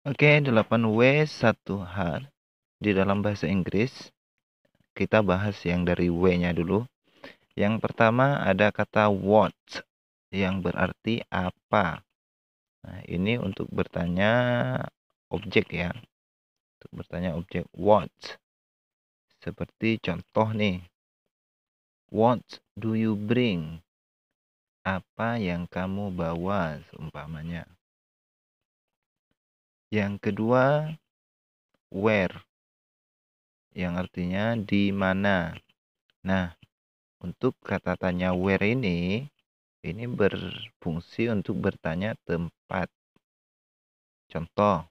Oke, 8W1H di dalam bahasa Inggris. Kita bahas yang dari W-nya dulu. Yang pertama ada kata what yang berarti apa. Nah, ini untuk bertanya objek ya. Untuk bertanya objek what. Seperti contoh nih. What do you bring? Apa yang kamu bawa seumpamanya. Yang kedua where yang artinya di mana. Nah, untuk kata tanya where ini berfungsi untuk bertanya tempat. Contoh,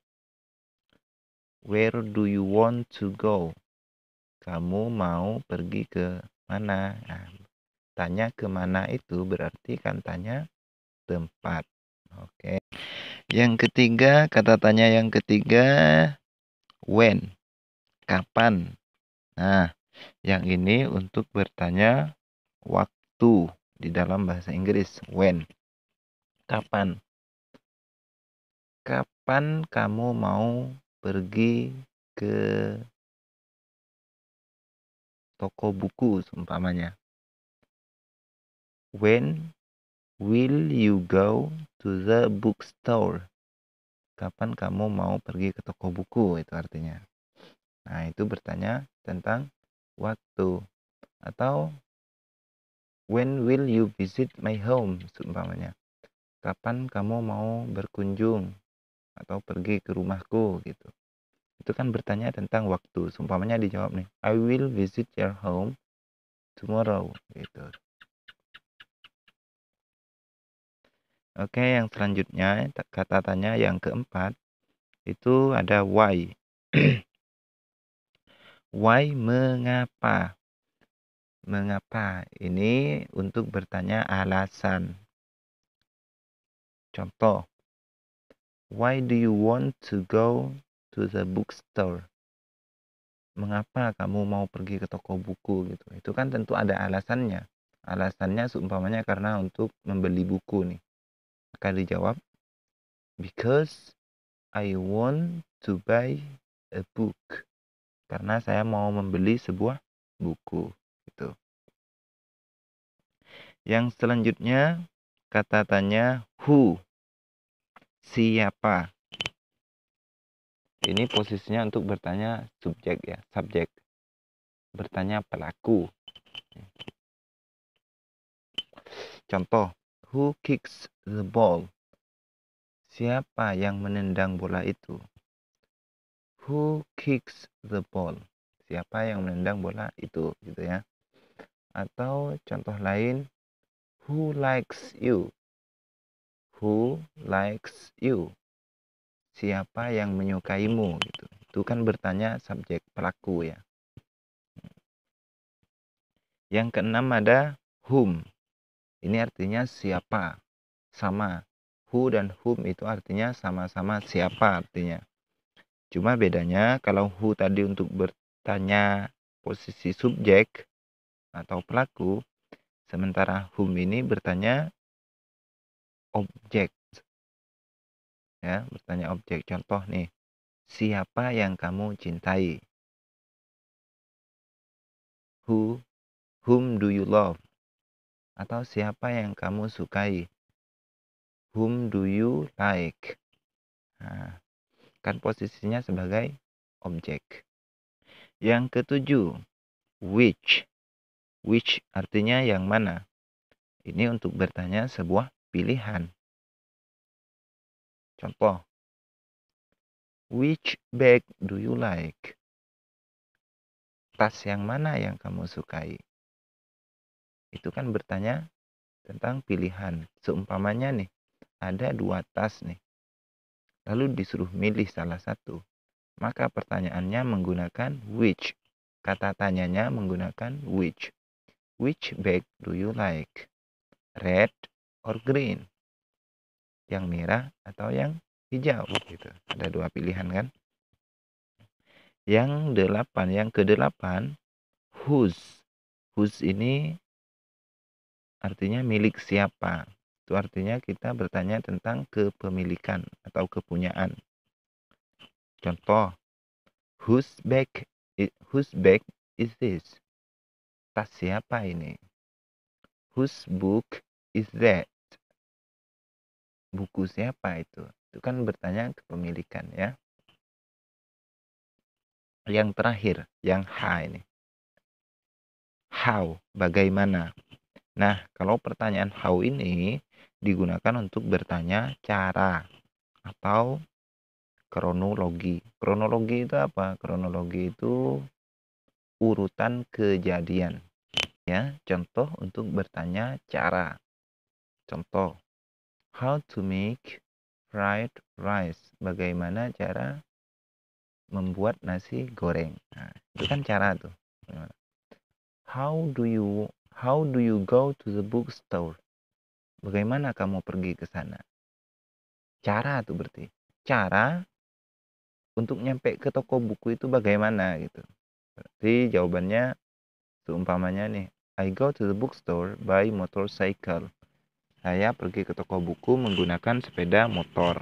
where do you want to go? Kamu mau pergi ke mana? Nah, tanya ke mana itu berarti kan tanya tempat. Oke. Yang ketiga, kata tanya yang ketiga, when? Kapan? Nah, yang ini untuk bertanya waktu di dalam bahasa Inggris. When? Kapan? Kapan kamu mau pergi ke toko buku seumpamanya? When will you go to the bookstore? Kapan kamu mau pergi ke toko buku? Itu artinya. Nah, itu bertanya tentang waktu. Atau when will you visit my home? Seumpamanya. Kapan kamu mau berkunjung atau pergi ke rumahku gitu. Itu kan bertanya tentang waktu. Seumpamanya dijawab nih, I will visit your home tomorrow gitu. Oke, yang selanjutnya kata tanya yang keempat itu ada why. Why, mengapa? Mengapa? Ini untuk bertanya alasan. Contoh, why do you want to go to the bookstore? Mengapa kamu mau pergi ke toko buku gitu? Itu kan tentu ada alasannya. Alasannya seumpamanya karena untuk membeli buku nih. Maka dijawab, because I want to buy a book. Karena saya mau membeli sebuah buku gitu. Yang selanjutnya kata tanya who. Siapa? Ini posisinya untuk bertanya subjek ya, subjek. Bertanya pelaku. Contoh, who kicks the ball? Siapa yang menendang bola itu? Who kicks the ball? Siapa yang menendang bola itu gitu ya. Atau contoh lain, who likes you? Who likes you? Siapa yang menyukaimu gitu. Itu kan bertanya subjek pelaku ya. Yang keenam ada whom. Ini artinya siapa. Sama. Who dan whom itu artinya sama-sama siapa artinya. Cuma bedanya kalau who tadi untuk bertanya posisi subjek atau pelaku. Sementara whom ini bertanya objek. Ya, bertanya objek. Contoh nih, siapa yang kamu cintai? Whom do you love? Atau siapa yang kamu sukai? Whom do you like? Nah, kan posisinya sebagai objek. Yang ketujuh, which. Which artinya yang mana? Ini untuk bertanya sebuah pilihan. Contoh, which bag do you like? Tas yang mana yang kamu sukai? Itu kan bertanya tentang pilihan. Seumpamanya nih, ada 2 tas nih. Lalu disuruh milih salah satu. Maka pertanyaannya menggunakan which. Kata tanyanya menggunakan which. Which bag do you like? Red or green? Yang merah atau yang hijau gitu. Ada 2 pilihan kan? Yang kedelapan, whose. Whose ini artinya milik siapa. Itu artinya kita bertanya tentang kepemilikan atau kepunyaan. Contoh, whose bag is this? Tas siapa ini? Whose book is that? Buku siapa itu? Itu kan bertanya kepemilikan ya. Yang terakhir, yang H ini. How, bagaimana? Nah, kalau pertanyaan how ini digunakan untuk bertanya cara atau kronologi. Kronologi itu apa? Kronologi itu urutan kejadian. Ya, contoh untuk bertanya cara. Contoh, how to make fried rice. Bagaimana cara membuat nasi goreng. Nah, itu kan cara tuh. How do you go to the bookstore? Bagaimana kamu pergi ke sana? Cara tuh berarti. Cara untuk nyampe ke toko buku itu bagaimana gitu. Berarti jawabannya seumpamanya nih, I go to the bookstore by motorcycle. Saya pergi ke toko buku menggunakan sepeda motor.